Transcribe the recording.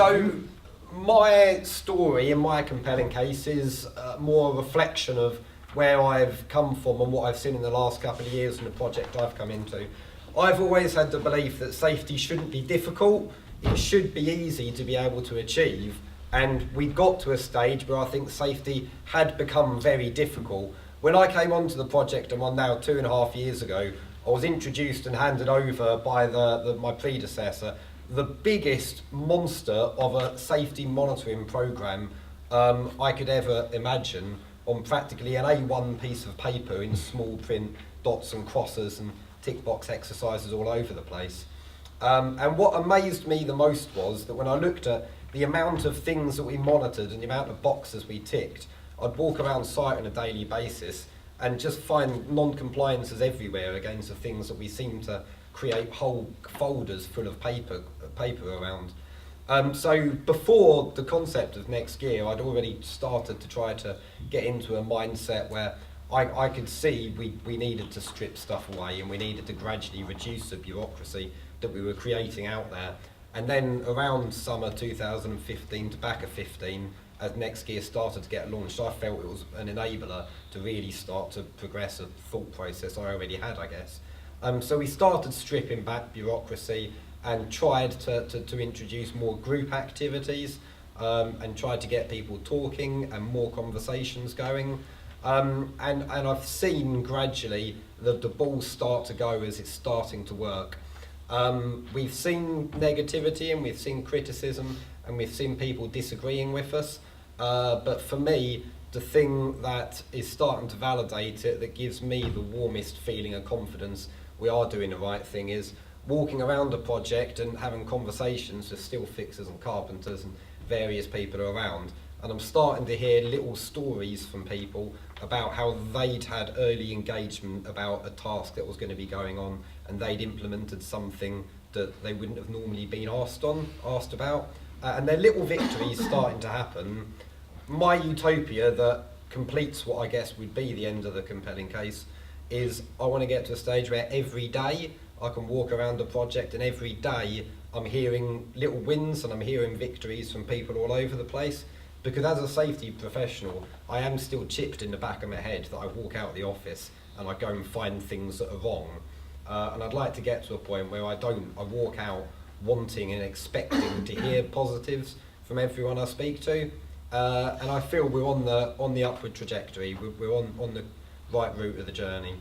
So my story and my compelling case is more a reflection of where I've come from and what I've seen in the last couple of years and the project I've come into. I've always had the belief that safety shouldn't be difficult, it should be easy to be able to achieve, and we got to a stage where I think safety had become very difficult. When I came onto the project I'm on now 2.5 years ago, I was introduced and handed over by my predecessor the biggest monster of a safety monitoring programme I could ever imagine, on practically an A1 piece of paper in small print, dots and crosses and tick box exercises all over the place. And what amazed me the most was that when I looked at the amount of things that we monitored and the amount of boxes we ticked, I'd walk around site on a daily basis and just find non-compliances everywhere against the things that we seem to create whole folders full of paper around. So before the concept of next year, I'd already started to try to get into a mindset where I could see we needed to strip stuff away and we needed to gradually reduce the bureaucracy that we were creating out there. And then around summer 2015 to back of 15, as next gear started to get launched, I felt it was an enabler to really start to progress a thought process I already had, I guess. So we started stripping back bureaucracy and tried to introduce more group activities and tried to get people talking and more conversations going. And I've seen gradually the ball start to go as it's starting to work. We've seen negativity and we've seen criticism and we've seen people disagreeing with us. But for me, the thing that is starting to validate it, that gives me the warmest feeling of confidence we are doing the right thing, is walking around the project and having conversations with steel fixers and carpenters and various people around. And I'm starting to hear little stories from people about how they'd had early engagement about a task that was going to be going on, and they'd implemented something that they wouldn't have normally been asked about. And they're little victories starting to happen. My utopia that completes what I guess would be the end of the compelling case is I want to get to a stage where every day I can walk around the project and every day I'm hearing little wins and I'm hearing victories from people all over the place. Because as a safety professional, I am still chipped in the back of my head that I walk out of the office and I go and find things that are wrong. And I'd like to get to a point where I walk out wanting and expecting to hear positives from everyone I speak to. And I feel we're on the upward trajectory, we're on the right route of the journey.